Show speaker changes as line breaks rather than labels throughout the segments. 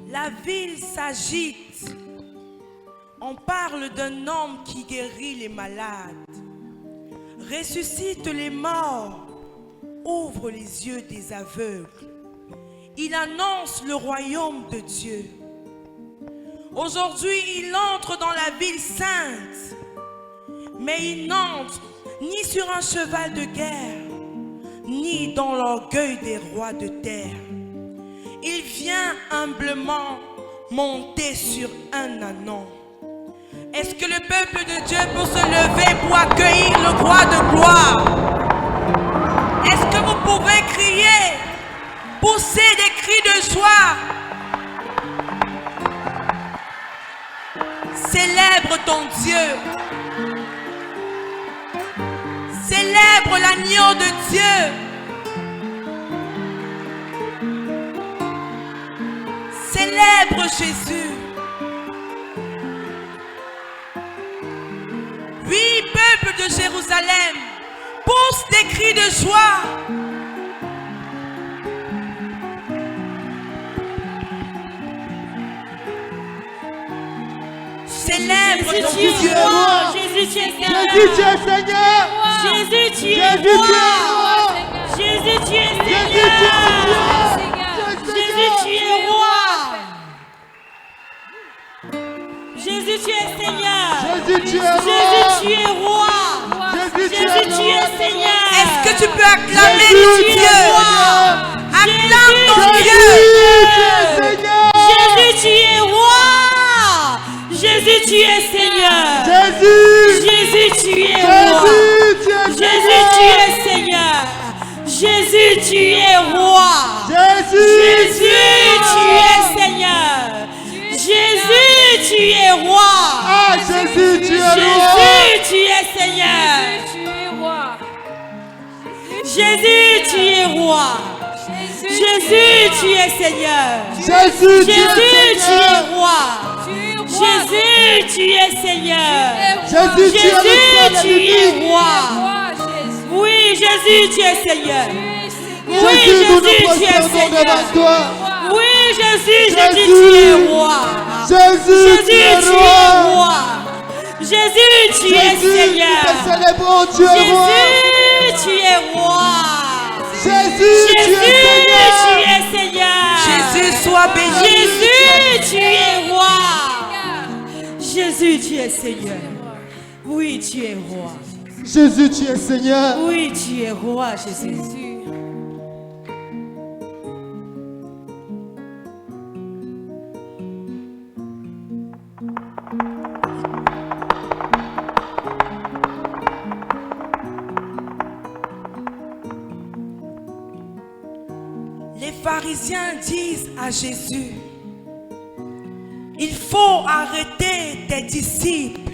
La ville s'agite. On parle d'un homme qui guérit les malades, ressuscite les morts, ouvre les yeux des aveugles. Il annonce le royaume de Dieu. Aujourd'hui, il entre dans la ville sainte, mais il n'entre ni sur un cheval de guerre, ni dans l'orgueil des rois de terre. Il vient humblement monter sur un ânon. Est-ce que le peuple de Dieu peut se lever pour accueillir le roi de gloire? Est-ce que vous pouvez crier, pousser des cris de joie? Célèbre ton Dieu. Célèbre l'agneau de Dieu. Célèbre Jésus. Oui, peuple de Jérusalem, pousse des cris de joie. Célèbre ton Dieu.
Jésus, tu es Seigneur. Jésus, tu es Seigneur. Jésus, tu es roi. Jésus, tu es Seigneur. Jésus, tu es roi. Jésus, tu es Seigneur. Jésus, tu es roi. Jésus, tu es Seigneur.
Est-ce que tu peux acclamer ton Dieu? Acclame ton Dieu.
Jésus, tu es roi. Jésus, tu es Seigneur. Jésus, tu es roi. Jésus, tu es Seigneur. Jésus, tu es roi. Jésus, tu es Seigneur. Jésus, tu es roi.
Jésus, tu es roi.
Jésus, tu es Seigneur. Jésus, tu es roi. Jésus, tu es Seigneur.
Jésus,
tu es roi. Jésus, tu es Seigneur. Jésus, tu es roi. Oui, Jésus, tu es Seigneur. Oui, Jésus, tu es Seigneur. Oui, Jésus, tu es roi. Jésus, tu es roi. Jésus, tu es Seigneur. Jésus, tu es roi.
Jésus,
tu es Seigneur.
Jésus, sois béni.
Jésus, tu es roi. Jésus, tu es Seigneur. Oui, tu es roi.
Jésus, tu es Seigneur.
Oui, tu es roi, Jésus.
Les pharisiens disent à Jésus, il faut arrêter tes disciples.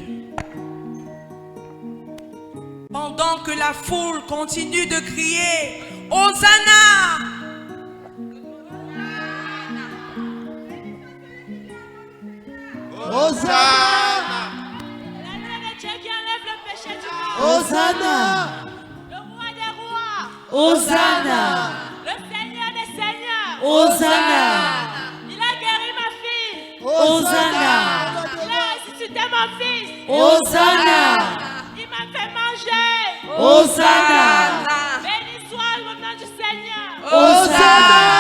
Pendant que la foule continue de crier, Hosanna!
Hosanna! Hosanna!
Le roi des rois!
Hosanna!
Le Seigneur des seigneurs!
Hosanna!
Il a guéri ma fille!
Hosanna!
Il a ressuscité mon fils!
Hosanna!
Il m'a fait manger!
Hosanna!
Béni soit le nom du Seigneur!
Hosanna!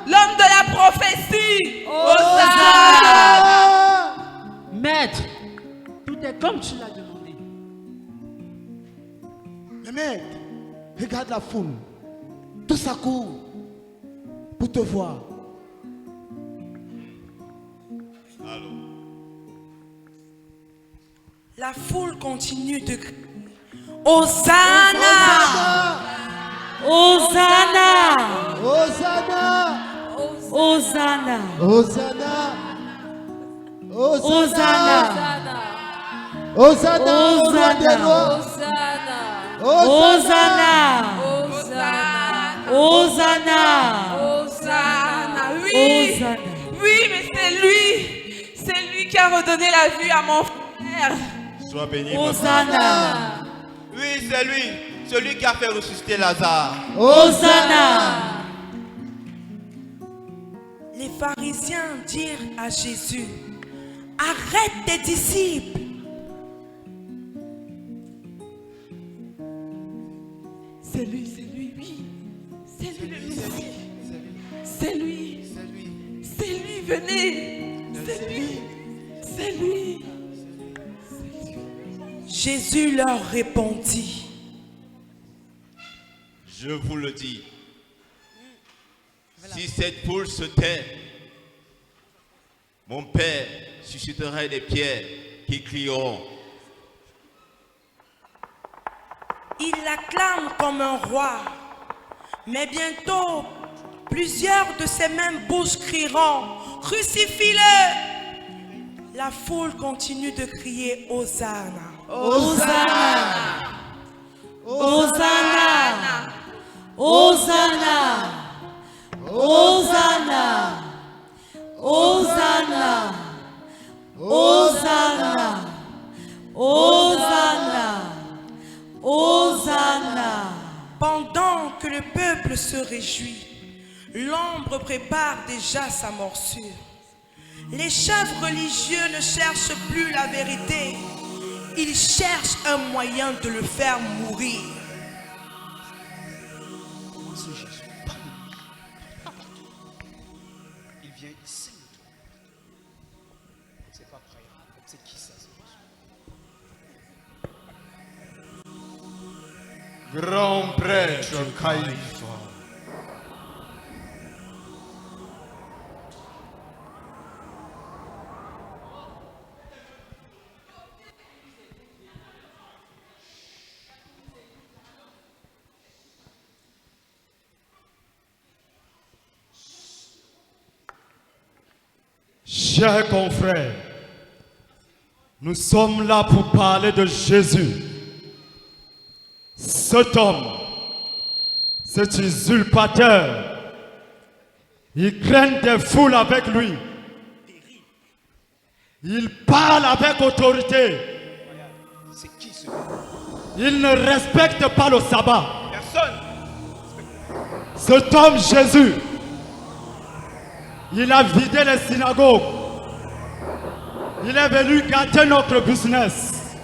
L'homme de la prophétie!
Hosanna! Maître, tout est comme tu l'as demandé.
Mais mec, regarde la foule. Tout ça court pour te voir.
Allô.
La foule continue de crier, Hosanna!
Hosanna!
Hosanna!
Hosanna!
Hosanna!
Hosanna!
Hosanna! Au roi des rois.
Hosanna! Hosanna!
Hosanna! Oui!
Hosanna!
Oui, mais c'est lui qui a redonné la vue à mon frère.
Sois béni, ma fille.
Hosanna!
Oui, c'est lui, celui qui a fait ressusciter Lazare.
Hosanna!
Les pharisiens dirent à Jésus, arrête tes disciples. C'est lui, oui. C'est lui le Messie. C'est lui. Venez. C'est lui. Jésus leur répondit,
Je vous le dis, si cette foule se tait, mon Père susciterait des pierres qui crieront.
il l'acclame comme un roi. Mais bientôt, plusieurs de ces mêmes bouches crieront, crucifie-le. La foule continue de crier Hosanna.
Hosanna. Hosanna. Hosanna. Hosanna. Hosanna. Hosanna. Hosanna. Hosanna.
Pendant que le peuple se réjouit, l'ombre prépare déjà sa morsure. Les chefs religieux ne cherchent plus la vérité. Ils cherchent un moyen de le faire mourir.
Comment ce Jésus? Parle de lui. Il vient ici. C'est pas vrai. C'est qui ça? Grand prêtre Caïphe.
Chers confrères, nous sommes là pour parler de Jésus. Cet homme, cet usurpateur, il traîne des foules avec lui. Il parle avec autorité.
C'est qui ce?
Il ne respecte pas le sabbat.
Personne.
Cet homme Jésus, il a vidé les synagogues. Il est venu gâter notre business.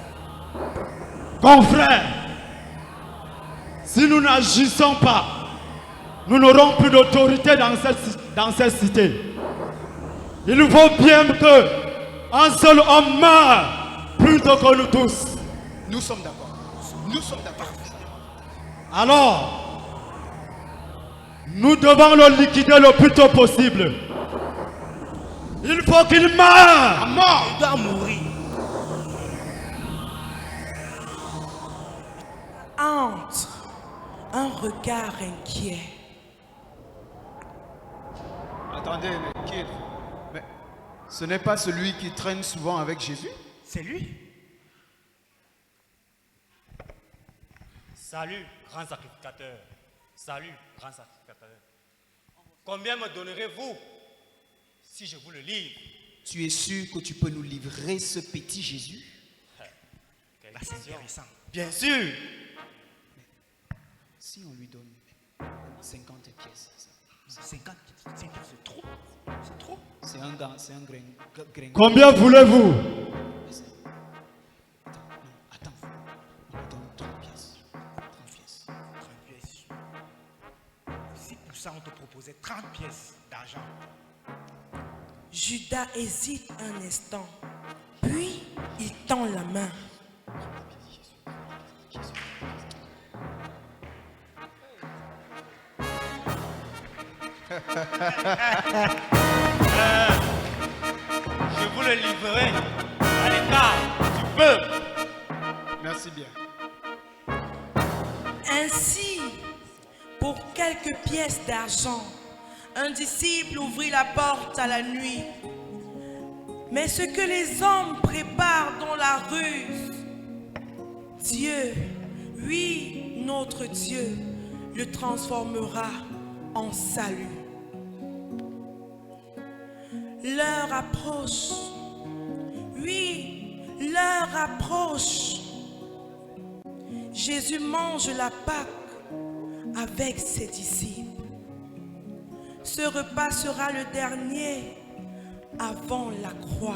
Confrères, si nous n'agissons pas, nous n'aurons plus d'autorité dans cette cité. Il vaut bien qu'un seul homme meure plutôt que nous tous.
Nous sommes d'accord. Nous sommes d'accord.
Alors, nous devons le liquider le plus tôt possible. Il faut qu'il meure.
À mort.
Il doit mourir.
Entre un regard inquiet.
Attendez, mais qui êtes-vous? Mais ce n'est pas celui qui traîne souvent avec Jésus?
C'est lui. Salut, grand sacrificateur. Salut, grand sacrificateur. Combien me donnerez-vous si je vous le livre?
Tu es sûr que tu peux nous livrer ce petit Jésus?
Là, c'est intéressant.
Bien sûr.
Si on lui donne 50 pièces,
50, c'est trop. C'est trop.
c'est un grain.
Combien voulez-vous?
Non, attends. On lui donne 30 pièces. 30 pièces.
30 pièces. Si pour ça on te proposait 30 pièces d'argent.
Judas hésite un instant, puis il tend la main.
Je vous le livrerai à l'écart du peuple.
Merci bien.
Ainsi, pour quelques pièces d'argent, un disciple ouvrit la porte à la nuit. Mais ce que les hommes préparent dans la ruse, Dieu, oui, notre Dieu, le transformera en salut. L'heure approche. Oui, l'heure approche. Jésus mange la Pâque avec ses disciples. Ce repas sera le dernier avant la croix.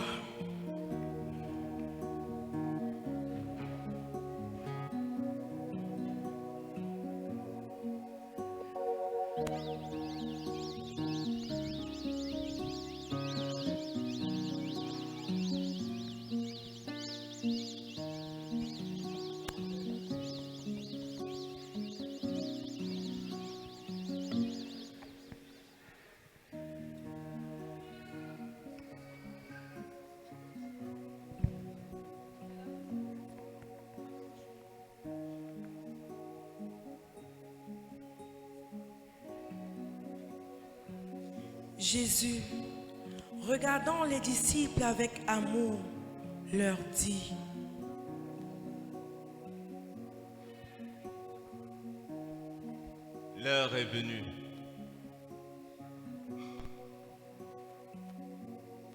Jésus, regardant les disciples avec amour, leur dit:
L'heure est venue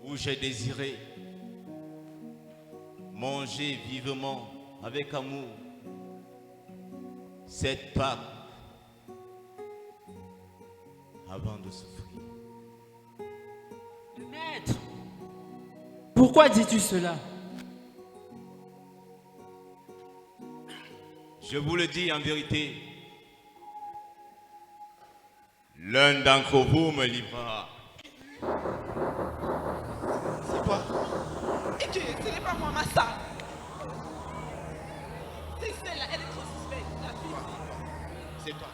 où j'ai désiré manger vivement avec amour cette Pâque avant de souffrir.
Maître, pourquoi dis-tu cela?
Je vous le dis en vérité, l'un d'entre vous me livrera.
C'est toi.
Et que ce n'est pas moi, ma sœur. C'est celle-là, elle est trop suspecte. La fille.
C'est toi.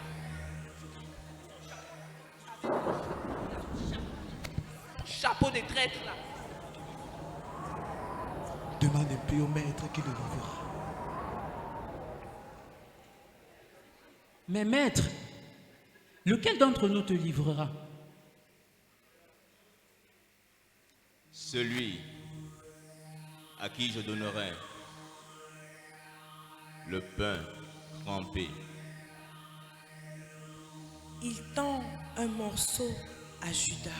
Chapeau de traître là.
Demande un peu au maître qui le livrera.
Mais maître, lequel d'entre nous te livrera?
Celui à qui je donnerai le pain trempé.
Il tend un morceau à Judas.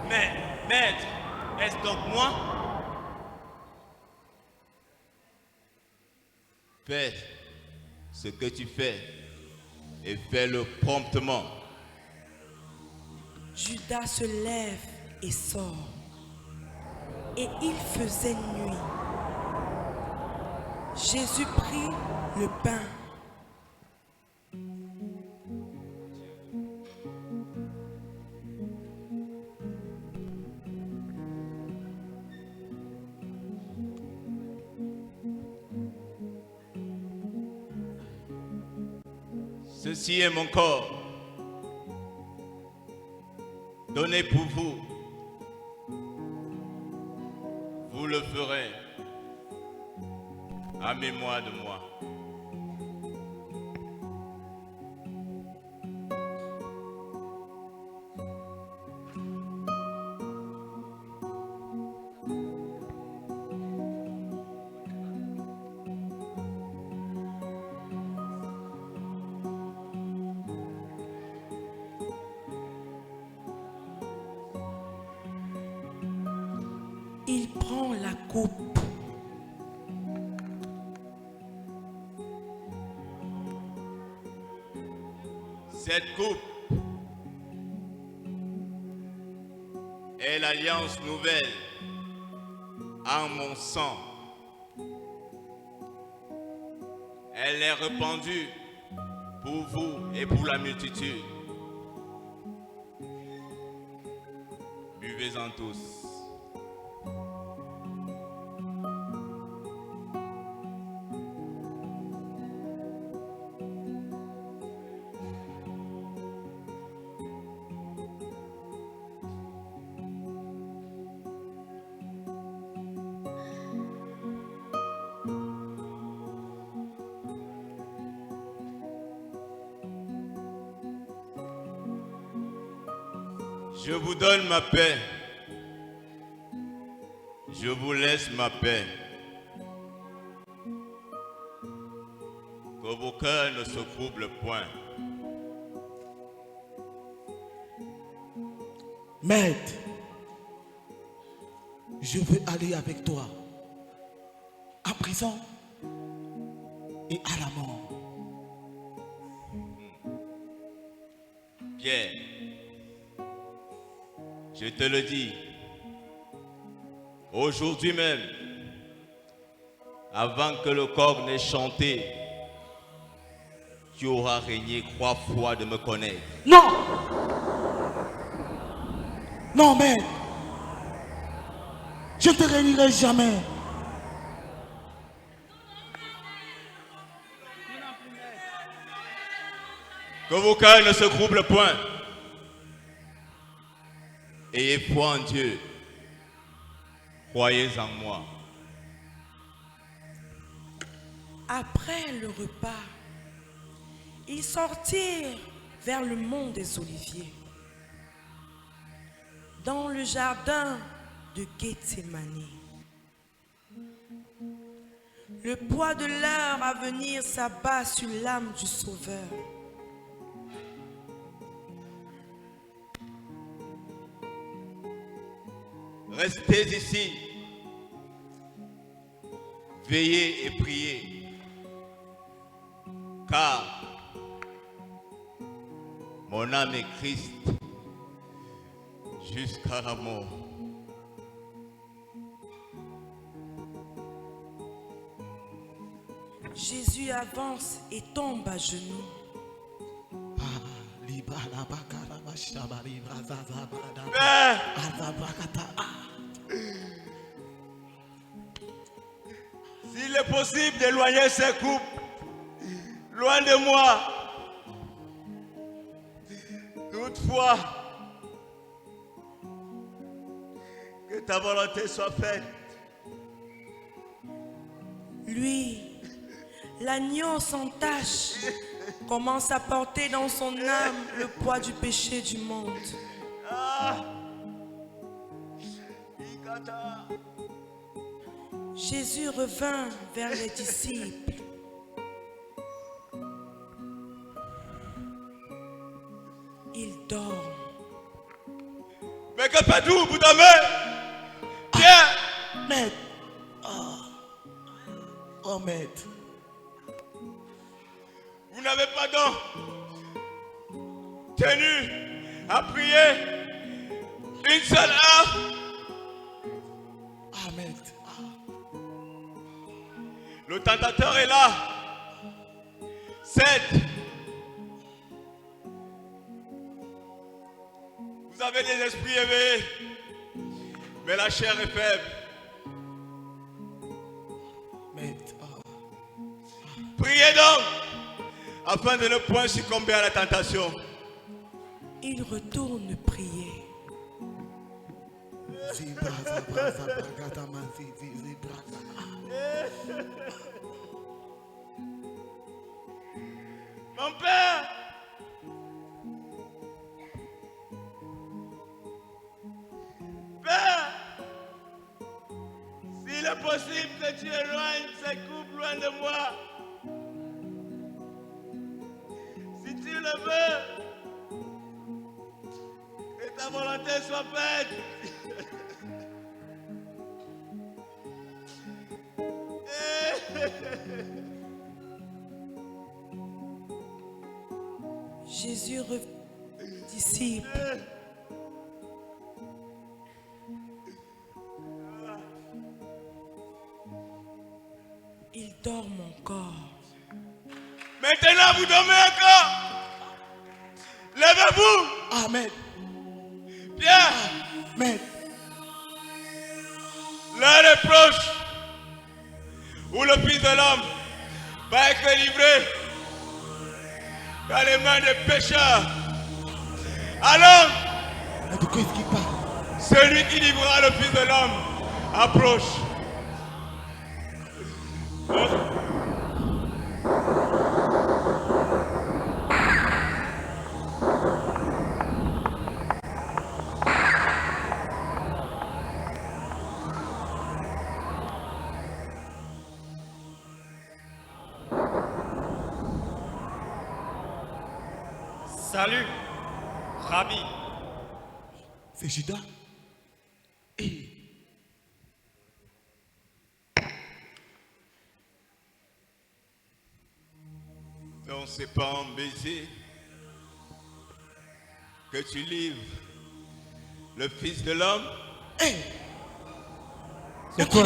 Mais, maître, est-ce donc moi? Fais ce que tu fais et fais-le promptement.
Judas se lève et sort. Et il faisait nuit. Jésus prit le pain.
Ceci est mon corps, donné pour vous. Vous le ferez à mémoire de moi.
Il prend la coupe.
Cette coupe est l'alliance nouvelle en mon sang. Elle est répandue pour vous et pour la multitude. Buvez-en tous. Je vous donne ma paix. Je vous laisse ma paix. Que vos cœurs ne se troublent point.
Maître, Je veux aller avec toi en prison et à la mort.
Pierre, je te le dis, aujourd'hui même, avant que le corps n'ait chanté, tu auras régné 3 fois de me connaître.
Non! Non, mais je ne te réunirai jamais.
Que vos cœurs ne se troublent point. Ayez foi en Dieu. Croyez en moi.
Après le repas, ils sortirent vers le mont des Oliviers, dans le jardin de Gethsémani. Le poids de l'heure à venir s'abat sur l'âme du Sauveur.
Restez ici. Veillez et priez. Car mon âme est Christ jusqu'à la mort.
Jésus avance et tombe à genoux.
S'il est possible d'éloigner ces couples, loin de moi. Toutefois, que ta volonté soit faite.
Lui, l'agneau sans tache, commence à porter dans son âme le poids du péché du monde. Jésus revint vers les disciples. Il dort.
Mais que faites-vous, vous dormez? Pierre!
Maître. Oh, maître.
Vous n'avez pas donc tenu à prier une seule heure?
Ah, maître.
Le tentateur est là. 7. Vous avez des esprits éveillés, mais la chair est faible.
Maître.
Priez donc, afin de ne point succomber à la tentation.
Il retourne prier.
Mon père, s'il est possible que tu éloignes ces couples loin de moi, si tu le veux, que ta volonté soit faite.
Jésus revint aux disciples. Il dort encore.
Maintenant, vous dormez encore. Levez-vous.
Amen.
Pierre.
Amen.
L'heure est proche où le Fils de l'homme va être livré dans les mains des pécheurs. Alors,
De quoi est-ce qu'il parle?
celui qui livrera le Fils de l'homme approche.
Salut, Rabbi.
C'est Judas. Et
Non, c'est pas un baiser que tu livres le Fils de l'homme.
C'est quoi?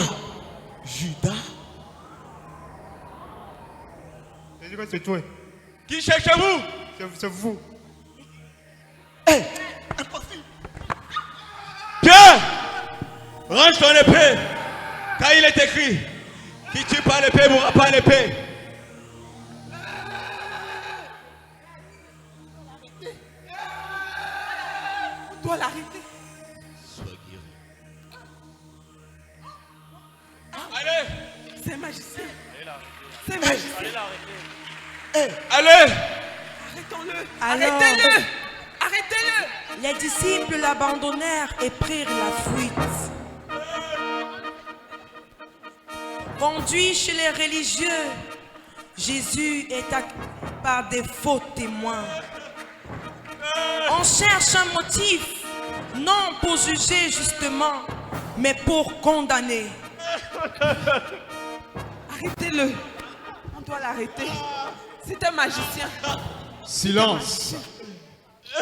Judas.
C'est toi.
Qui cherchez-vous?
C'est vous.
Pierre, range ton épée. Car il est écrit, qui tue par l'épée mourra par l'épée.
On doit l'arrêter.
Sois guéri.
Allez. C'est un magicien. C'est un magicien.
Allez.
Arrêtons-le.
Alors,
Arrêtez-le. Arrêtez-le.
les disciples l'abandonnèrent et prirent la fuite. Conduit chez les religieux, Jésus est accueilli par des faux témoins. On cherche un motif, non pour juger justement, mais pour condamner.
Arrêtez-le. On doit l'arrêter. C'est un magicien.
Silence.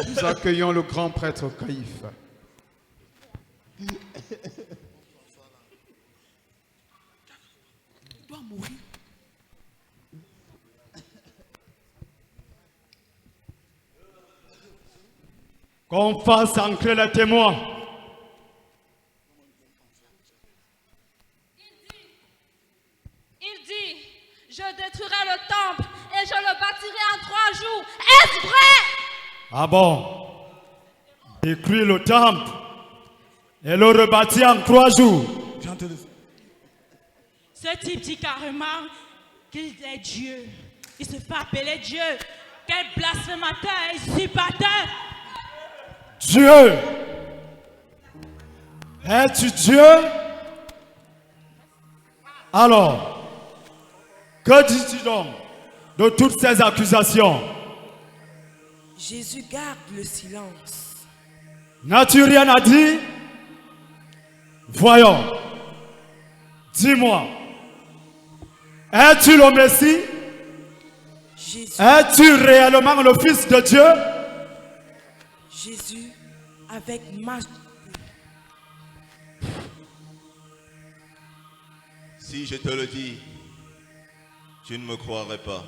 Nous accueillons le grand prêtre Caïphe.
Il doit mourir.
Qu'on fasse ancrer les témoins.
Il dit, je détruirai le temple et je le bâtirai en 3 jours. Est-ce vrai?
Ah bon? Détruire le temple et le rebâtir en 3 jours.
Ce type dit carrément qu'il est Dieu. Il se fait appeler Dieu. Quel blasphémateur et usurpateur!
Dieu. Es-tu Dieu? Alors, que dis-tu donc de toutes ces accusations?
Jésus garde le silence.
N'as-tu rien à dire? Voyons. Dis-moi. Es-tu le Messie?
Jésus,
Es-tu réellement le Fils de Dieu?
Jésus, avec majesté,
Si je te le dis, tu ne me croirais pas.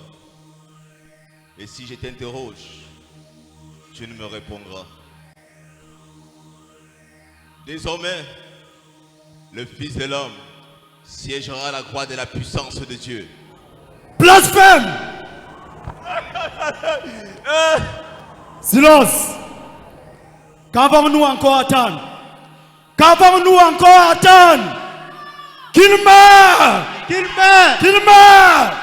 Et si je t'interroge, tu ne me répondras. Désormais, le Fils de l'homme siégera à la croix de la puissance de Dieu.
Blasphème! Silence! Qu'avons-nous encore à attendre? Qu'avons-nous encore à attendre? Qu'il meure! Qu'il meure! Qu'il meure!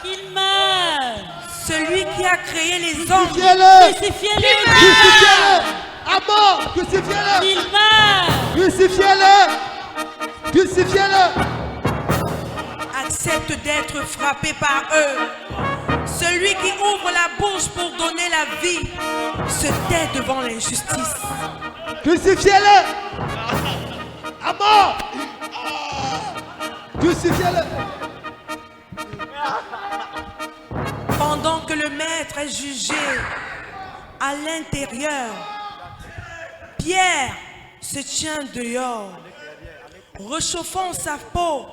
Qu'il meure!
celui qui a créé les hommes,
Crucifiez-le!
Crucifiez-le!
Crucifiez-le! À mort! Crucifiez-le!
Qu'il meure!
Crucifiez-le! Crucifiez-le!
accepte d'être frappé par eux. Celui qui ouvre la bouche pour donner la vie se tait devant l'injustice.
Crucifiez-le! À mort! Crucifiez-le!
Pendant que le maître est jugé à l'intérieur, Pierre se tient dehors, réchauffant sa peau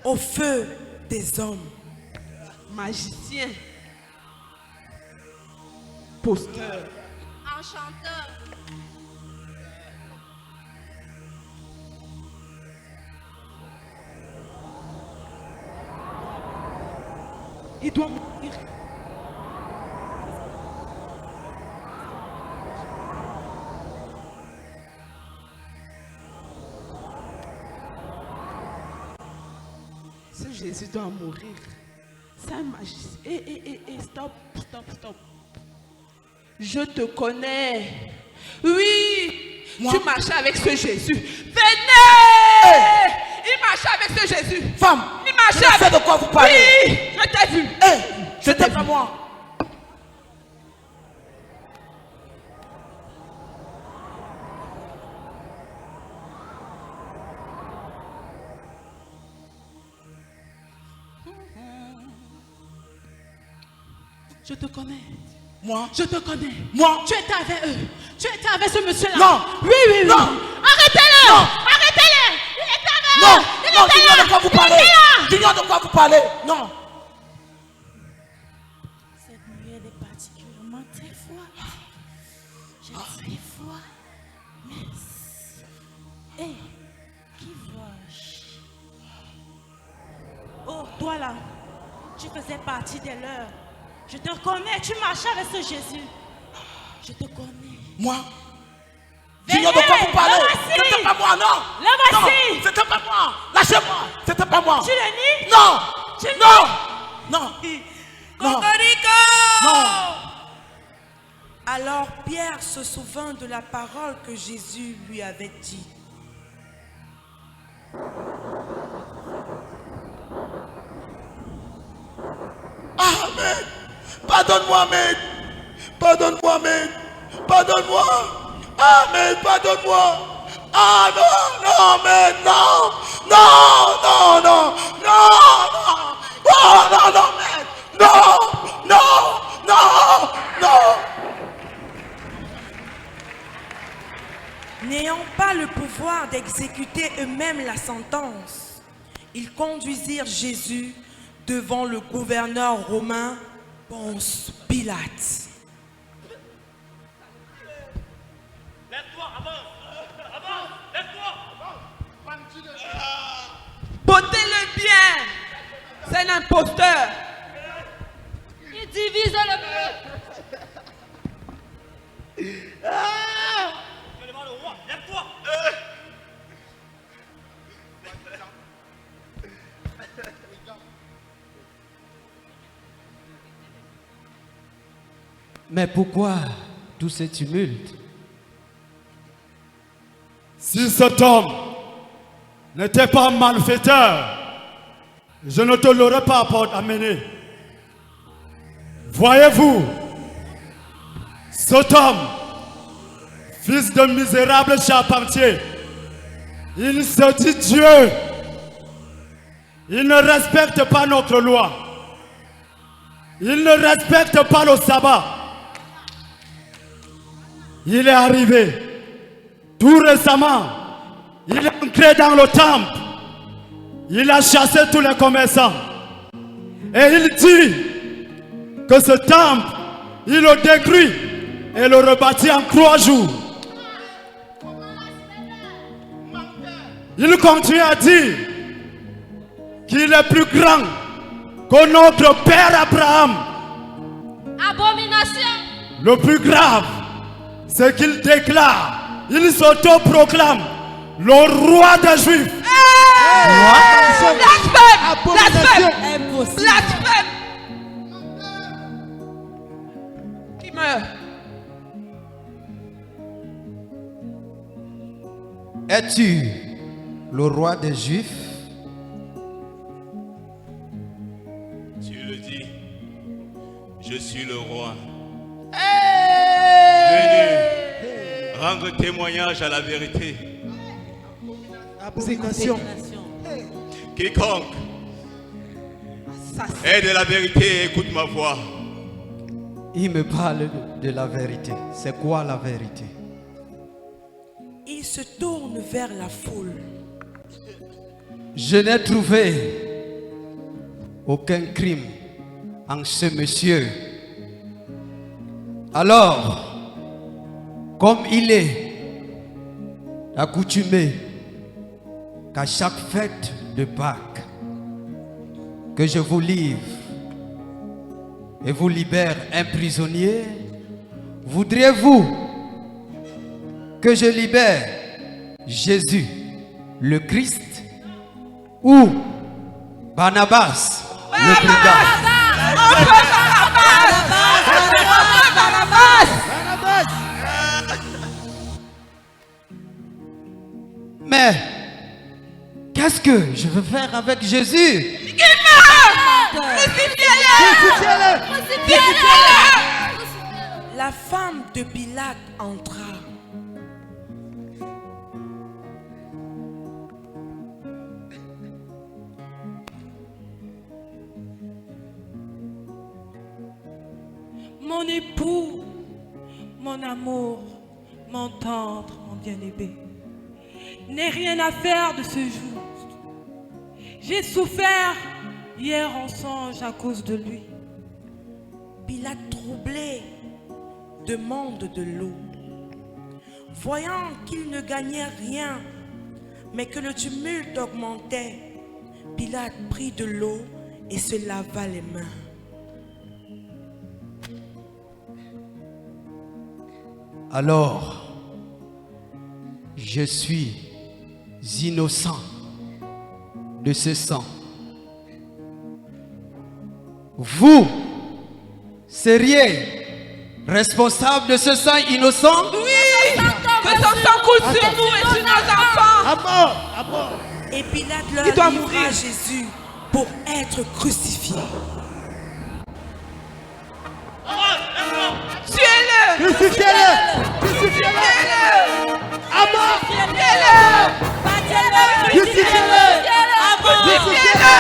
au feu des hommes.
Magicien. Posteur.
Enchanteur.
Il doit mourir. Ce Jésus doit mourir. C'est un magicien. Stop, stop, stop. Je te connais. Oui.
Moi?
Tu marchais avec ce Jésus. Venez! Il marchait avec ce Jésus.
Femme,
Il marchait
je sais
avec...
de quoi vous parlez.
Oui, je t'ai vu.
Je t'ai pas moi.
Je te connais.
Moi?
Je te connais.
Moi?
Tu étais avec eux. Tu étais avec ce monsieur-là.
Non.
Oui, oui, oui.
Non.
Arrêtez-le.
Non.
Arrêtez-le. Il était avec
Non,
eux. Il
non,
était
j'ignore
là.
de quoi vous
Il
parlez.
était là.
J'ignore de quoi vous parlez. Non.
Cette nuit, elle est particulièrement très froide. J'ai très froid. Mais... Hé, qui vois-je? Oh, toi là, tu faisais partie des leurs. Je te connais, tu marchais avec ce Jésus. Je te connais.
Moi?
Venez,
J'ignore de quoi vous parlez.
le voici.
C'était pas moi, non.
Le voici.
Non, c'était pas moi. Lâchez-moi. C'était pas moi.
Tu le nies?
Non.
Tu le
Non. Non. Non.
Cocorico!
Non.
Alors Pierre se souvint de la parole que Jésus lui avait dit.
Amen. Pardonne-moi, Amen. Pardonne-moi, Amen. Pardonne-moi. Amen. Pardonne-moi. Ah non, non, Amen. Non. Non, non, non. Non, non. Oh non, non, Amen. Non, non, non, non.
N'ayant pas le pouvoir d'exécuter eux-mêmes la sentence, ils conduisirent Jésus devant le gouverneur romain Ponce Pilate.
Lève-toi, avance. Avance, lève-toi.
Potez-le bien. C'est un imposteur.
Il divise le peuple.
Tu es devant le roi, lève-toi.
Mais pourquoi tout ce tumulte?
Si cet homme n'était pas malfaiteur, je ne te l'aurais pas amené. Voyez-vous, cet homme, fils de misérable charpentier, il se dit Dieu. Il ne respecte pas notre loi. Il ne respecte pas le sabbat. Il est arrivé tout récemment. Il est entré dans le temple. Il a chassé tous les commerçants. Et il dit que ce temple, il le détruit et le rebâtit en 3 jours. Il continue à dire qu'il est plus grand que notre père Abraham.
Abomination.
Le plus grave, c'est qu'il déclare, il s'auto-proclame le roi des Juifs.
Blasphème. Blasphème.
Impossible.
Blasphème. Qui meurt?
Es-tu le roi des Juifs?
Tu le dis, je suis le roi. Venu rendre témoignage à la vérité.
Abomination.
Quiconque est de la vérité, écoute ma voix.
Il me parle de la vérité. C'est quoi la vérité?
Il se tourne vers la foule.
Je n'ai trouvé aucun crime en ce monsieur. Alors, comme il est accoutumé qu'à chaque fête de Pâques, que je vous livre et vous libère un prisonnier, voudriez-vous que je libère Jésus, le Christ, ou Barnabas, le brigand? Mais qu'est-ce que je veux faire avec Jésus?
La femme de Pilate entra.
mon époux, mon amour, mon tendre, mon bien-aimé. N'ai rien à faire de ce jour. J'ai souffert hier en songe à cause de lui.
Pilate troublé demande de l'eau. Voyant qu'il ne gagnait rien, mais que le tumulte augmentait, Pilate prit de l'eau et se lava les mains.
Alors, je suis innocent de ce sang. Vous seriez responsable de ce sang innocent?
Oui, que ton sang coule sur nous et sur nos enfants.
À mort, à mort.
Et Pilate
Il
leur
doit
livra
mourir.
Jésus pour être crucifié.
Tuez-le.
Crucifiez-le. Crucifiez-le. À mort.
Crucifiez-le!
Crucifiez-le.
Crucifiez-le!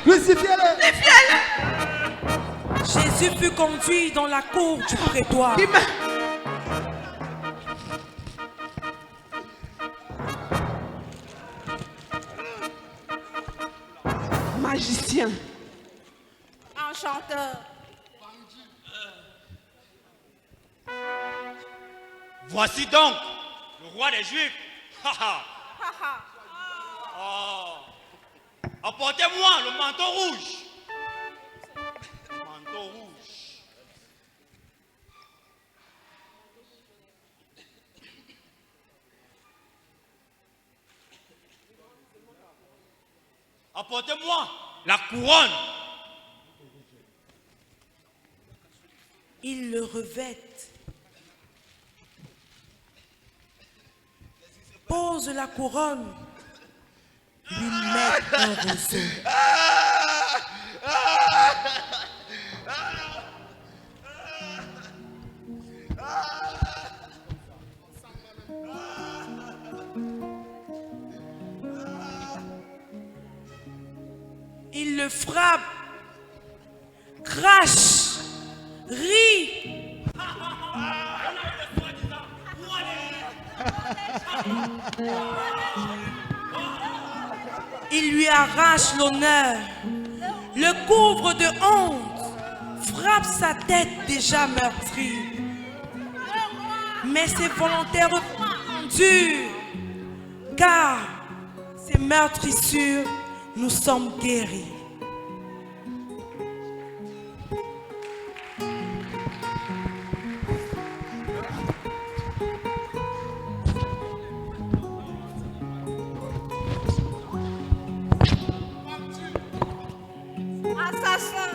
Crucifiez-le. Crucifiez-le.
Jésus fut conduit dans la cour du prétoire.
Magicien.
Enchanteur.
Voici donc le roi des Juifs. Oh. Apportez-moi le manteau rouge. Manteau rouge. Apportez-moi la couronne.
Il le revête, pose la couronne, lui met un roseau. Il le frappe, crache, rit. Il lui arrache l'honneur, le couvre de honte, frappe sa tête déjà meurtrie. Mais c'est volontairement dur, car ces meurtrissures, nous sommes guéris.
Assassin.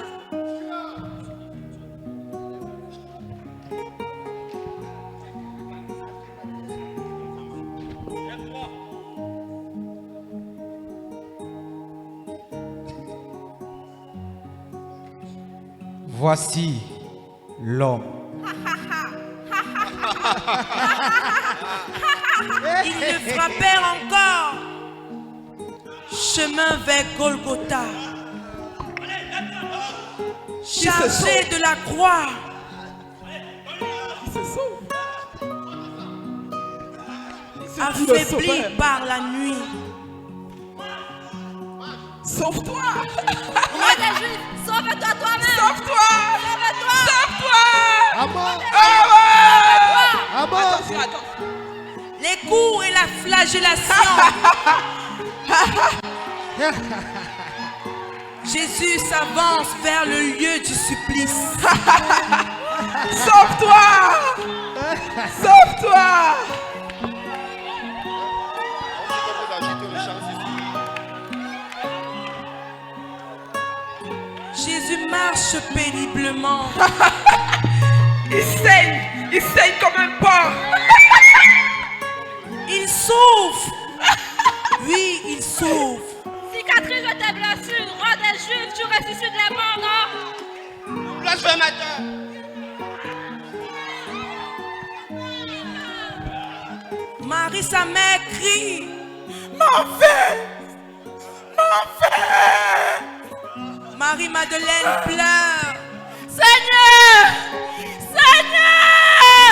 Voici l'homme.
Ils le frappèrent encore. Chemin vers Golgotha. Chargé de la croix. Affaibli par la nuit.
Sauve-toi.
Roi des Juifs, sauve-toi toi-même.
Sauve-toi.
Sauve-toi.
Sauve-toi.
À mort.
Ah
À mort.
Attention, attention.
Les coups et la flagellation. Jésus s'avance vers le lieu du supplice.
Sauve-toi. Sauve-toi.
Jésus marche péniblement.
Il saigne comme un porc.
Il souffre. Oui, il souffre.
Cicatrice de tes blessures, roi des Juifs, tu ressuscites les morts, non?
Blasphémateur.
Marie, sa mère, crie.
Mon fils. Mon fils.
Marie-Madeleine pleure.
Seigneur! Seigneur!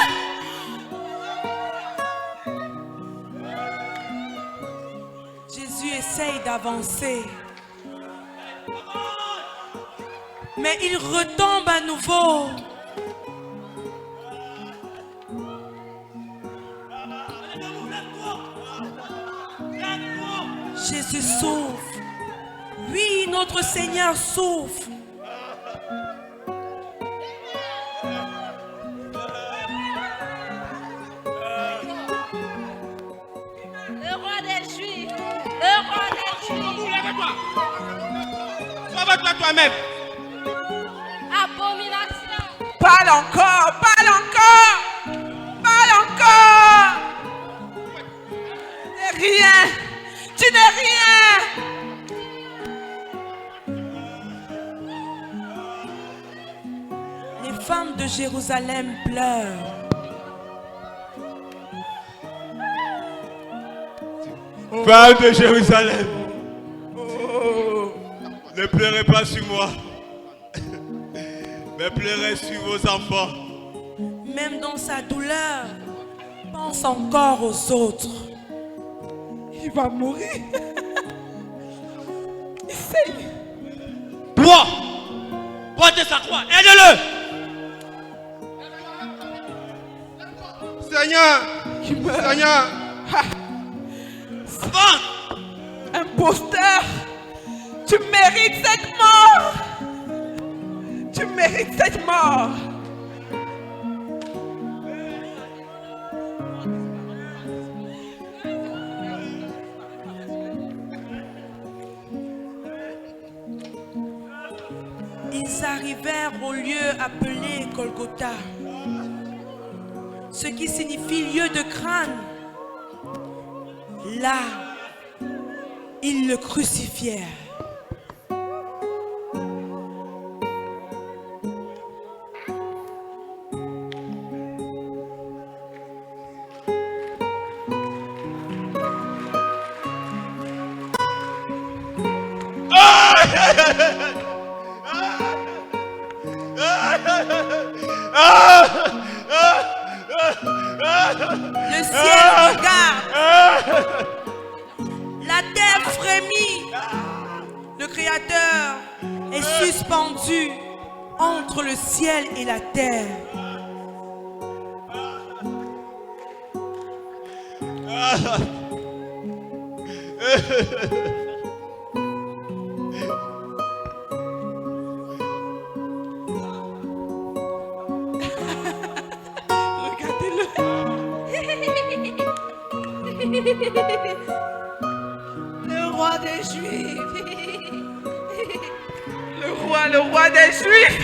Jésus essaye d'avancer. Mais il retombe à nouveau. Jésus souffre. Oui, notre Seigneur souffre.
Le roi des Juifs. Le roi des Juifs.
Lève-toi. Sauve-toi toi-même.
Abomination.
Parle encore, parle encore. Parle encore. Tu n'es rien. Tu n'es rien.
Les femmes de Jérusalem pleurent.
Femmes de Jérusalem, ne pleurez pas sur moi, mais pleurez sur vos enfants.
Même dans sa douleur, pense encore aux autres.
Il va mourir. Essaye.
Toi, portez sa croix, aide-le.
Seigneur, Seigneur,
imposteur, tu mérites cette mort. Tu mérites cette mort.
Ils arrivèrent au lieu appelé Golgotha, ce qui signifie lieu de crâne. Là, ils le crucifièrent. Le ciel regarde. La terre frémit. Le Créateur est suspendu entre le ciel et la terre.
Le roi des Juifs. Le roi des Juifs.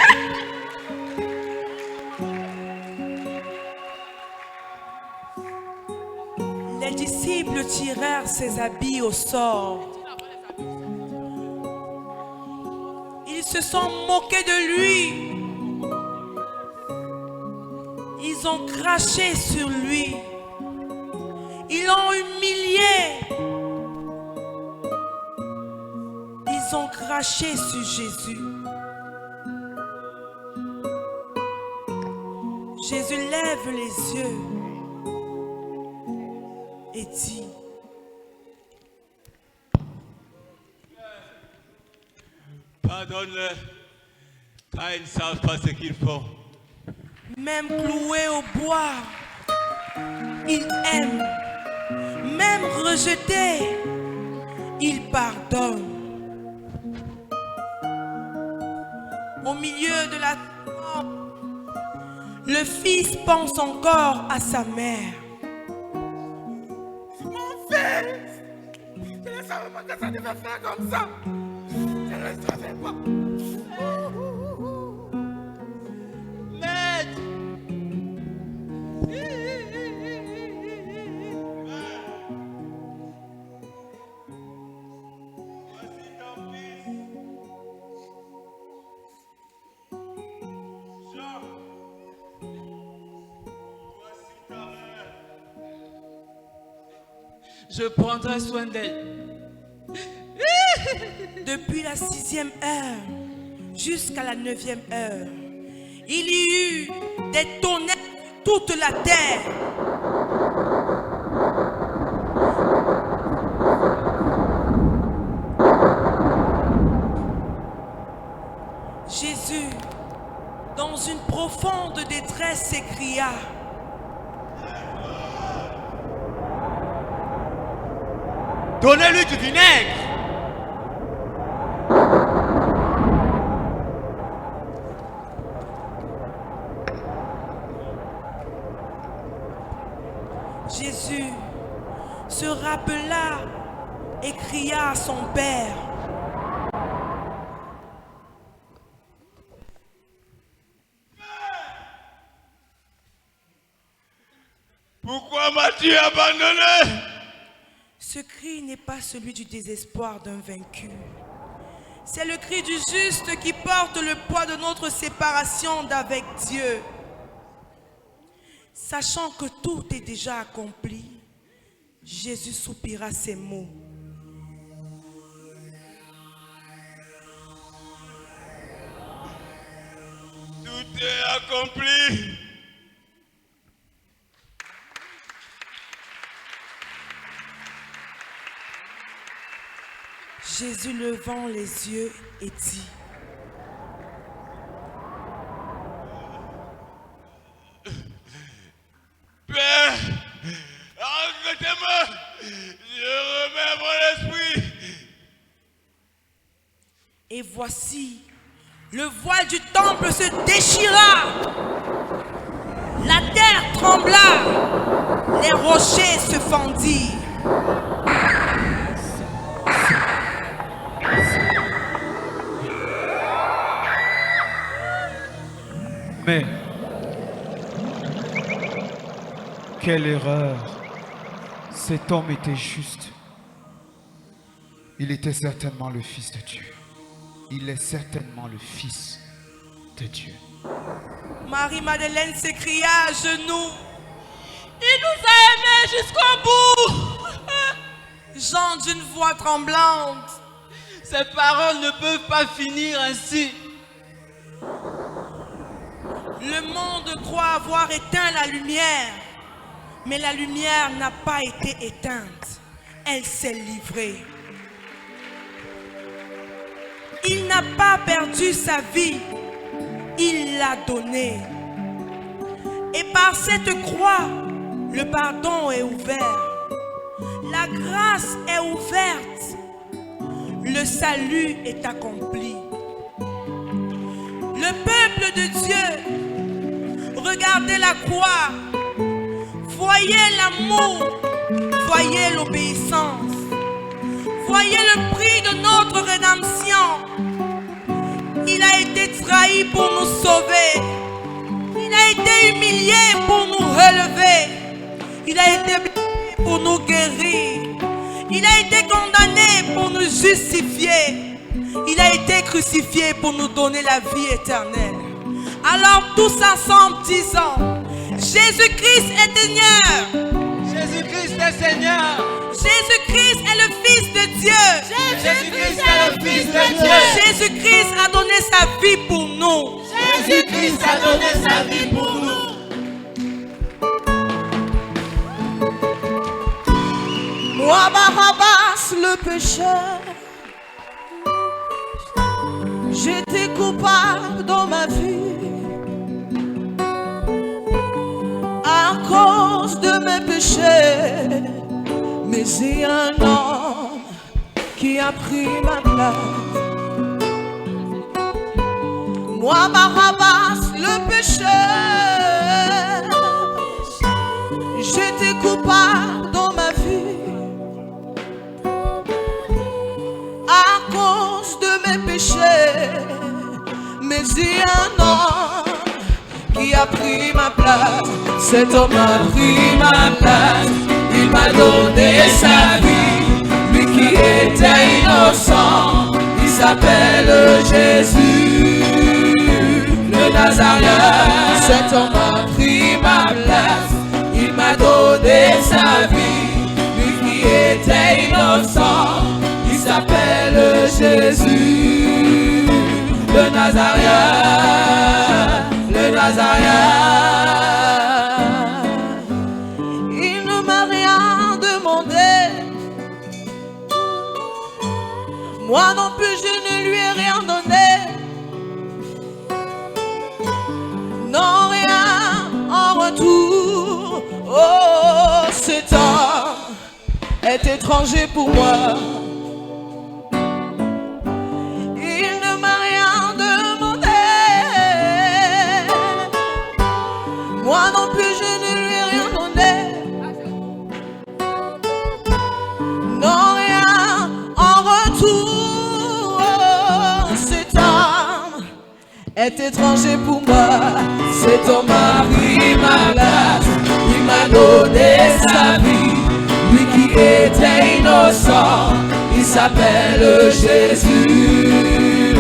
Les disciples tirèrent ses habits au sort. Ils se sont moqués de lui. Ils ont craché sur lui. Ils l'ont humilié. Ils ont craché sur Jésus. Jésus lève les yeux et dit:
pardonne-leur, car ils ne savent pas ce qu'ils font.
même cloué au bois, il aime. Même rejeté, il pardonne. Au milieu de la tombe, le fils pense encore à sa mère.
Mon fils, je ne savais pas que ça devait faire comme ça. Je ne le savais pas. Maître.
Je prendrai soin d'elle.
Depuis la 6e heure, jusqu'à la 9e heure. Il y eut des tonnerres sur toute la terre. Jésus, dans une profonde détresse, s'écria:
Donnez-lui du vinaigre.
Jésus se rappela et cria à son père:
Pourquoi m'as-tu abandonné?
Ce cri n'est pas celui du désespoir d'un vaincu. C'est le cri du juste qui porte le poids de notre séparation d'avec Dieu. Sachant que tout est déjà accompli, Jésus soupira ces mots:
Tout est accompli.
Jésus levant les yeux et dit:
Père, arrêtez-moi, je remets mon esprit.
Et voici, le voile du temple se déchira, la terre trembla, les rochers se fendirent.
Mais, quelle erreur! Cet homme était juste. Il était certainement le Fils de Dieu. Il est certainement le Fils de Dieu.
Marie-Madeleine s'écria à genoux:
Il nous a aimés jusqu'au bout.
Jean d'une voix tremblante:
Ces paroles ne peuvent pas finir ainsi.
Le monde croit avoir éteint la lumière, mais la lumière n'a pas été éteinte. Elle s'est livrée. Il n'a pas perdu sa vie, il l'a donnée. Et par cette croix, le pardon est ouvert. La grâce est ouverte. Le salut est accompli. Le peuple de Dieu, regardez la croix. Voyez l'amour, voyez l'obéissance. Voyez le prix de notre rédemption. Il a été trahi pour nous sauver. Il a été humilié pour nous relever. Il a été blessé pour nous guérir. Il a été condamné pour nous justifier. Il a été crucifié pour nous donner la vie éternelle. Alors tous ensemble disons: Jésus-Christ est Seigneur.
Jésus-Christ est Seigneur.
Jésus-Christ est le Fils de Dieu.
Jésus-Christ est le Fils de Dieu.
Jésus-Christ a donné sa vie pour nous.
Jésus-Christ a donné sa vie pour nous.
Moi, Barabbas, le pécheur, j'étais coupable dans ma vie à cause de mes péchés. Mais il y a un homme qui a pris ma place. Moi, Barabbas, le pécheur, j'étais coupable dans ma vie à cause de mes péchés. Mais il y a un homme qui a pris ma place. Cet homme a pris ma place. Il m'a donné sa vie. Lui qui était innocent, il s'appelle Jésus, le Nazaréen. Cet homme a pris ma place. Il m'a donné sa vie. Lui qui était innocent, il s'appelle Jésus, le Nazaréen.
Nazaréen, le Nazaréen. Il ne m'a rien demandé. Moi non plus, je ne lui ai rien donné. Non, rien en retour. Oh, cet homme est étranger pour moi. Il ne m'a rien demandé. Moi non plus, je ne lui ai rien donné. Non, rien en retour. Oh, cet homme est étranger pour moi. Cet homme a pris ma place. Il m'a donné sa vie. Lui qui était innocent, il s'appelle Jésus,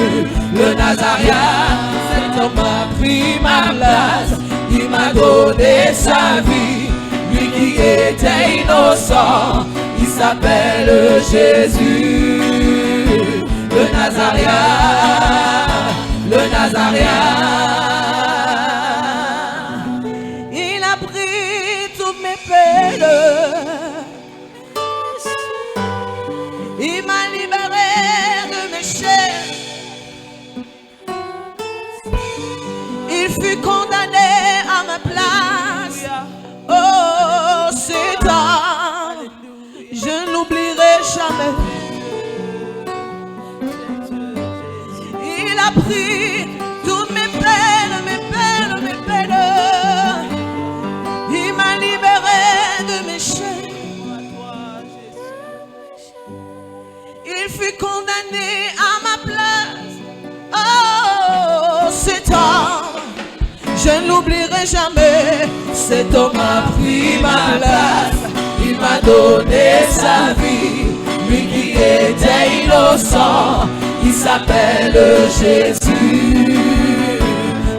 le Nazaréen. Cet homme a pris ma place. Il m'a donné sa vie. Lui qui était innocent, il s'appelle Jésus, le Nazaréen, le Nazaréen. Il a pris toutes mes peines. Il m'a libéré de mes chaînes. Il fut condamné à ma place. Oh, cet homme, je ne l'oublierai jamais. Il a pris toutes mes peines, mes peines, mes peines. Il m'a libéré de mes chaînes. Il fut condamné à ma place. Oh, cet homme, je ne l'oublierai jamais. Cet homme a pris ma place. Il m'a donné sa vie. Lui qui était innocent, il s'appelle Jésus,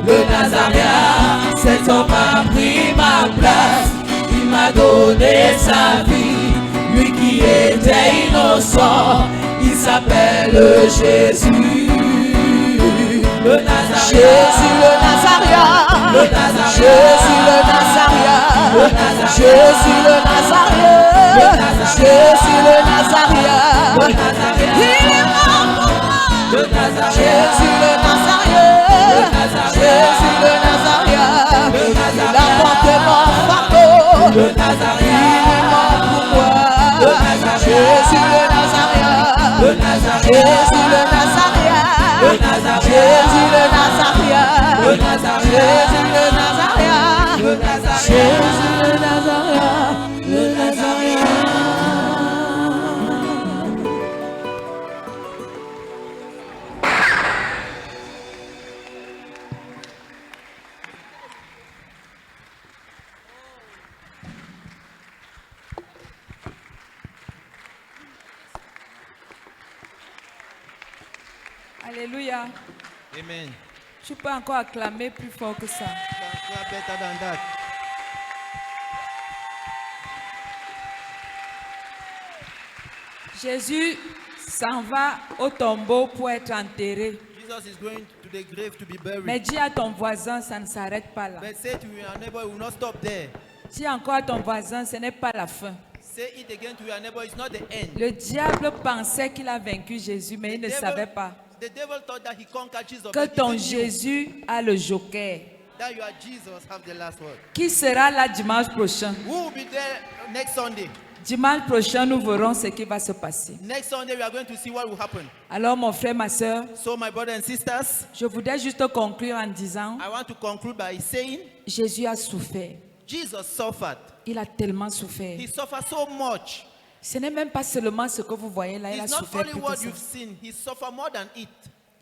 le Nazaréen. Cet homme a pris ma place. Il m'a donné sa vie. Lui qui était innocent, il s'appelle Jésus, le Nazaréen. Jésus le Nazaréen, le Nazaréen. Jésus le Nazaréen, le Nazaréen. Jésus le Nazaréen, le Nazaréen. Jésus le Nazaréen, le Nazaréen. Il est mort pour moi, le Nazaréen. Jésus le Nazaréen, le Nazaréen. Jésus le Nazaréen, le Nazaréen. Il a porté mon fardeau, le Nazaréen. Il est mort pour moi, le Nazaréen. Jésus le Nazaréen, le Nazaréen. Jésus le Nazaréen, le Nazaréen. Jésus le Nazaréen, le Nazaréen. Jésus le Nazaréen, le Nazaréen. Jésus le Nazaréen, le Nazaréen.
Alléluia.
Amen.
Tu peux encore acclamer plus fort que ça.
Better than that.
Jésus s'en va au tombeau pour être enterré.
Jesus is going to the grave to be buried.
Mais dis à ton voisin, ça ne s'arrête pas là.
But say to your neighbor, it will not stop there.
Dis encore à ton voisin, ce n'est pas la fin.
Say it again to your neighbor, it's not the end.
Le diable pensait qu'il a vaincu Jésus, mais il ne savait pas
The devil thought that he conquered Jesus.
que
but he
ton
didn't know
Jésus a le joker.
that your Jesus have the last word.
Qui sera là dimanche prochain?
Who will be there next Sunday?
Dimanche prochain, nous verrons ce qui va se passer.
Next Sunday, we are going to see what will happen.
Alors, mon frère, ma soeur,
So, my brothers and sisters,
je voudrais juste conclure en disant,
I want to conclude by saying,
Jésus a souffert.
Jesus suffered.
Il a tellement souffert.
He suffered so much.
Ce n'est même pas seulement ce que vous voyez là, il a
It's not
souffert
only
plus que
what
ça.
you've seen. He suffered more than it.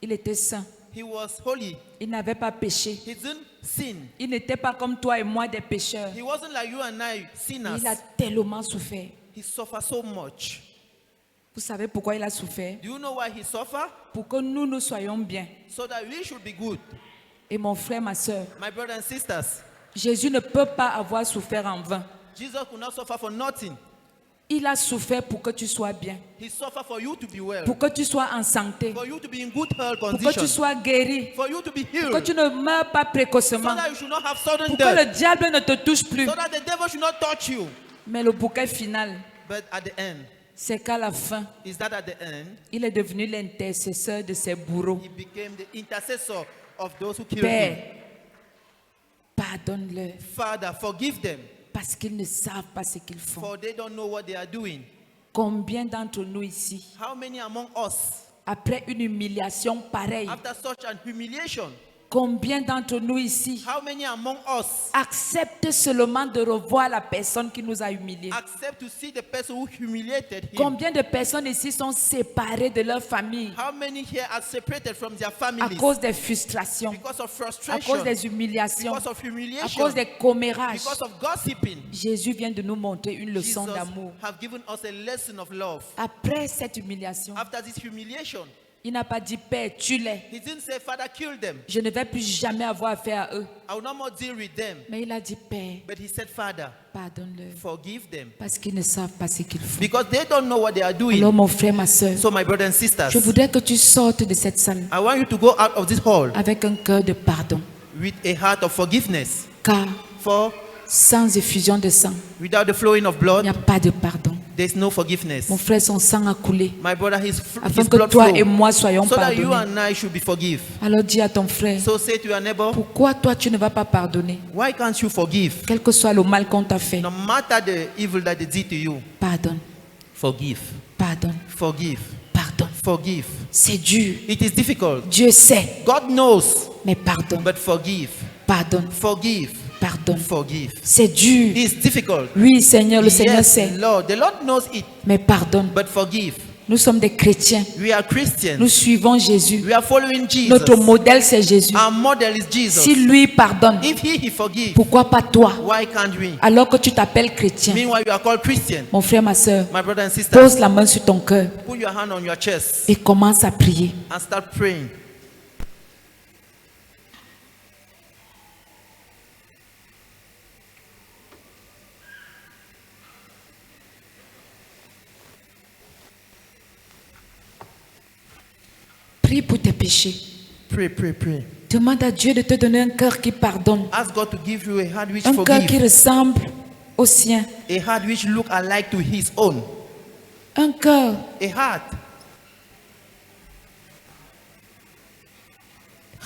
Il était saint.
He was holy.
Il n'avait pas péché.
He didn't sin.
Il n'était pas comme toi et moi des pécheurs.
He wasn't like you and I, sinners.
Il a tellement souffert.
He suffered so much.
Vous savez pourquoi il a souffert?
Do you know why he suffered?
Pour que nous soyons bien.
So that we should be good.
Et mon frère, ma soeur,
My brothers and sisters,
Jésus ne peut pas avoir souffert en vain.
Jesus could not suffer for nothing.
Il a souffert pour que tu sois bien,
He suffered for you to be well,
pour que tu sois en santé,
for you to be in good health
pour que tu
condition,
sois guéri,
for you to be
pour que
healed,
tu ne meurs pas
so
précocement,
that you should not have sudden
pour que
death,
le diable ne te touche plus.
so that the devil should not touch you.
Mais le bouquet final,
But at the end,
c'est qu'à la fin,
is that at the end,
il est devenu l'intercesseur de ses bourreaux.
he became the intercessor of those who killed
Père,
him.
pardonne-leur
Father, forgive them,
parce qu'ils ne savent pas ce qu'ils font.
for they don't know what they are doing.
Combien d'entre nous ici,
How many among us,
après une humiliation pareille,
after such an humiliation,
combien d'entre nous ici
how many among us
acceptent seulement de revoir la personne qui nous a humiliés?
accept to see the person who humiliated him?
Combien de personnes ici sont séparées de leur famille
How many here are separated from their
à
families
cause des frustrations,
because of
à
frustration,
cause des humiliations,
because of
à
humiliation,
cause des commérages?
because of gossiping?
Jésus vient de nous montrer une leçon
Jesus
d'amour.
have given us a lesson of love.
Après cette humiliation,
After this humiliation,
il n'a pas dit Père, tue-les.
he didn't say, Father, kill them.
Je ne vais plus jamais avoir affaire à eux.
I will not more deal with them.
Mais il a dit Père,
But he said, Father,
pardonne-leur
forgive them.
parce qu'ils ne savent pas ce qu'ils font.
Because they don't know what they are doing.
Alors mon frère, ma soeur,
So my brothers and sisters,
je voudrais que tu sortes de cette salle
I want you to go out of this hall
avec un cœur de pardon.
with a heart of forgiveness.
Car
For
sans effusion de sang,
without the flowing of
il
blood,
n'y a pas de pardon.
there's no forgiveness.
Mon frère, son sang a coulé
My brother, his
afin que
blood
toi
flow,
et moi soyons
so that you
pardonnés.
and I should be forgive.
Alors dis à ton frère,
So say to your neighbor,
pourquoi toi tu ne vas pas pardonner?
why can't you forgive?
Quel que soit le mal qu'on t'a fait,
No matter the evil that they did to you,
pardonne,
forgive,
pardonne,
forgive,
pardonne.
forgive.
C'est dur.
It is difficult.
Dieu sait,
God knows,
mais pardonne,
but forgive,
pardonne,
forgive,
pardonne.
forgive.
C'est dur.
It's difficult.
Oui, Seigneur, le Seigneur
Yes,
sait,
Lord, the Lord knows it,
mais pardonne.
but forgive.
Nous sommes des chrétiens.
We are Christians.
Nous suivons Jésus.
We are following Jesus.
Notre modèle, c'est Jésus.
Our model is Jesus.
Si lui pardonne,
If he forgives,
pourquoi pas toi?
why can't we?
Alors que tu t'appelles chrétien.
Meanwhile, you are called Christian.
Mon frère, ma soeur,
My brother and sister,
pose la main sur ton cœur
put your hand on your chest
et commence à prier.
and start praying.
Prie pour tes péchés.
Pray, pray, pray.
Demande à Dieu de te donner un cœur qui pardonne.
Ask God to give you a heart which
Un cœur qui
forgives,
ressemble au sien.
a heart which look alike to his own,
Un cœur
a heart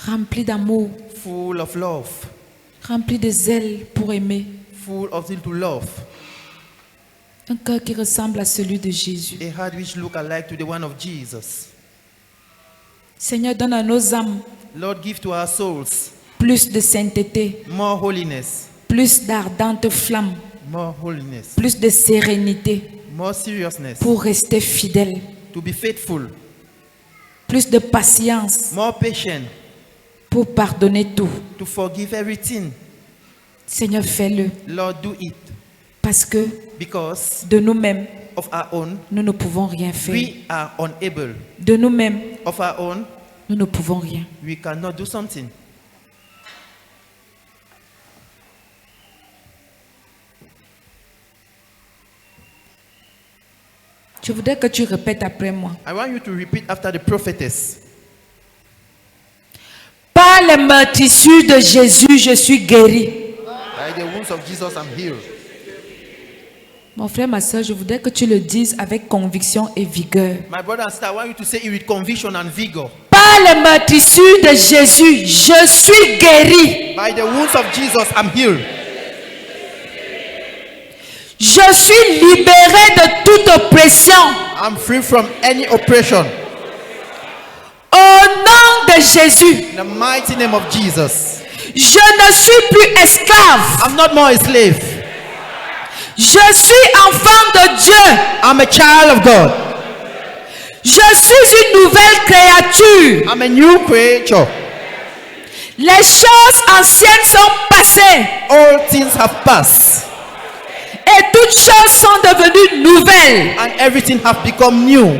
rempli d'amour,
full of love,
rempli de zèle pour aimer.
full of zeal to love,
Un cœur qui ressemble à celui de Jésus.
a heart which look alike to the one of Jesus.
Seigneur, donne à nos âmes
Lord, give to our souls
plus de sainteté,
more holiness,
plus d'ardente flamme,
more holiness,
plus de sérénité
more seriousness,
pour rester fidèle,
to be faithful,
plus de patience
more patient,
pour pardonner tout.
to forgive everything.
Seigneur, fais-le
Lord, do it,
parce que
because
de nous-mêmes,
of our own,
nous ne pouvons rien faire.
we are unable.
De nous-mêmes,
Of our own,
nous ne pouvons rien.
we cannot do something.
Je voudrais que tu répètes après moi.
I want you to repeat after the prophetess.
Par les meurtrissures de Jésus, je suis guéri.
By the wounds of Jesus, I'm healed.
Mon frère, ma soeur, je voudrais que tu le dises avec conviction et vigueur.
My brother and sister, I want you to say it with conviction and vigor.
Par les meurtrissures de Jésus, je suis guéri.
By the wounds of Jesus, I'm healed.
Je suis libéré de toute oppression.
I'm free from any oppression.
Au nom de Jésus,
In the mighty name of Jesus.
je ne suis plus esclave.
I'm not more a slave.
Je suis enfant de Dieu.
I'm a child of God.
Je suis une nouvelle créature.
I'm a new creature.
Les choses anciennes sont passées
All things have passed
et toutes choses sont devenues nouvelles.
and everything have become new.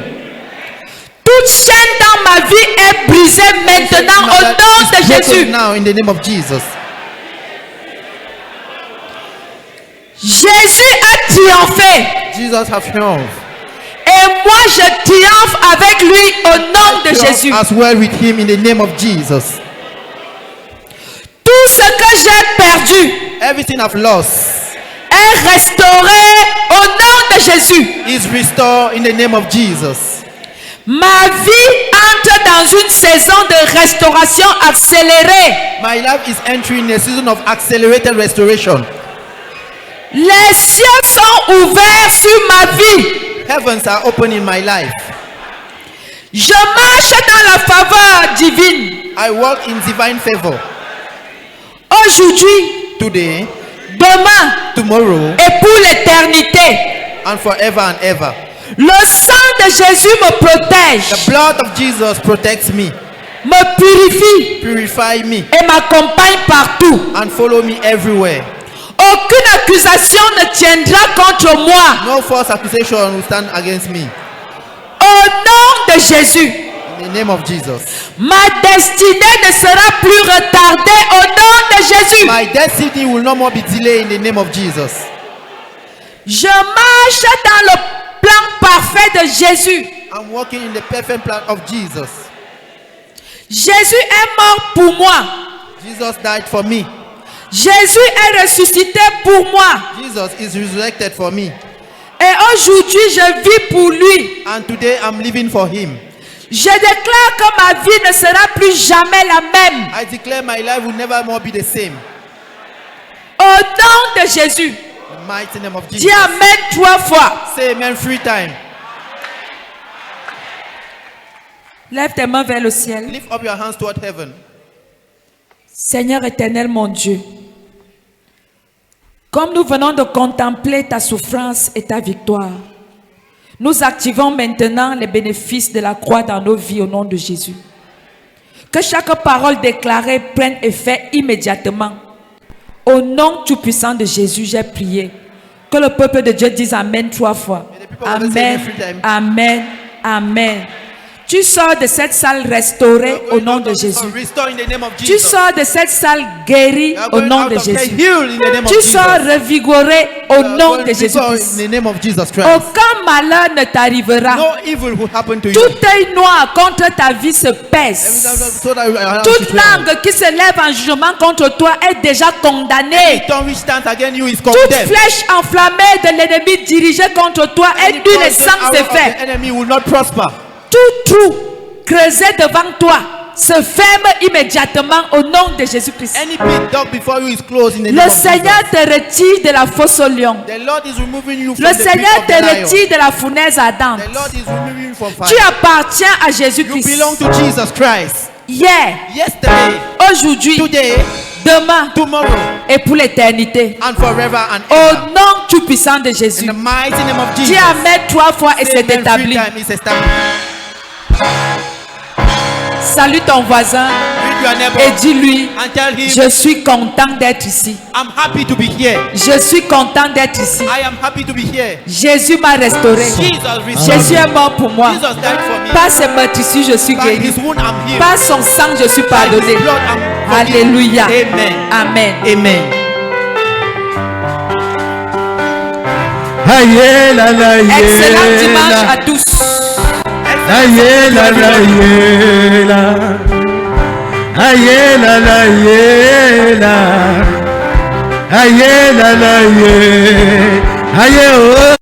Toute chaîne dans ma vie est brisée maintenant au nom de Jésus.
Now in the name of Jesus.
Jésus a triomphé.
Jesus has triumphed.
Et moi je triomphe avec lui au nom de Jésus.
As well with him in the name of Jesus.
Tout ce que j'ai perdu,
everything I've lost,
est restauré au nom de Jésus.
Is restored in the name of Jesus.
Ma vie entre dans une saison de restauration accélérée.
My life is entering a season of accelerated restoration.
Les cieux sont ouverts sur ma vie.
Heavens are open in my life.
Je marche dans la faveur divine.
I walk in divine favor.
Aujourd'hui,
today,
demain,
tomorrow,
et pour l'éternité.
And forever and ever.
Le sang de Jésus me protège.
The blood of Jesus protects me.
Me purifie.
Purify me.
Et m'accompagne partout.
And follow me everywhere.
Aucune accusation ne tiendra contre moi.
No false accusation will stand against me.
Au nom de Jésus.
In the name of Jesus.
Ma destinée ne sera plus retardée au nom de Jésus.
My destiny will no more be delayed in the name of Jesus.
Je marche dans le plan parfait de Jésus.
I'm walking in the perfect plan of Jesus.
Jésus est mort pour moi.
Jesus died for me.
Jésus est ressuscité pour moi.
Jesus is resurrected for me.
Et aujourd'hui, je vis pour lui.
And today I'm living for him.
Je déclare que ma vie ne sera plus jamais la même.
I declare my life will never more be the same.
Au nom de Jésus.
In the mighty name of Jesus.
Dis amen 3 fois.
Say amen 3 times.
Lève tes mains vers le ciel.
Lift up your hands toward heaven.
Seigneur éternel mon Dieu, comme nous venons de contempler ta souffrance et ta victoire, nous activons maintenant les bénéfices de la croix dans nos vies au nom de Jésus. Que chaque parole déclarée prenne effet immédiatement. Au nom tout puissant de Jésus, j'ai prié. Que le peuple de Dieu dise amen 3 fois. Amen, amen, amen. Tu sors de cette salle restaurée au nom de Jésus. Tu sors de cette salle guérie au nom de Jésus. Tu sors revigoré au nom de Jésus-Christ. Aucun malheur ne t'arrivera. Tout œil noir contre ta vie se pèse. Toute langue qui se lève en jugement contre toi est déjà condamnée. Toute flèche enflammée de l'ennemi dirigée contre toi est nue et sans effet. Tout trou creusé devant toi se ferme immédiatement au nom de Jésus-Christ. Le Seigneur te retire de la fosse au lion. Le Seigneur te retire de la fournaise ardente. Tu appartiens à Jésus-Christ. Hier, aujourd'hui, demain et pour l'éternité. Au nom tout puissant de Jésus. Dis amen 3 fois et c'est établi. Salue ton voisin et dis-lui, je suis content d'être ici. Je suis content d'être ici. Jésus m'a restauré. Jésus est mort pour moi. Par ses meurtrissures, je suis guéri. Par son sang, je suis pardonné. Alléluia. Amen. Amen. Excellent dimanche à tous.
Aïe la la yé la, aïe la la yé la, aïe la la yé, aïe oh.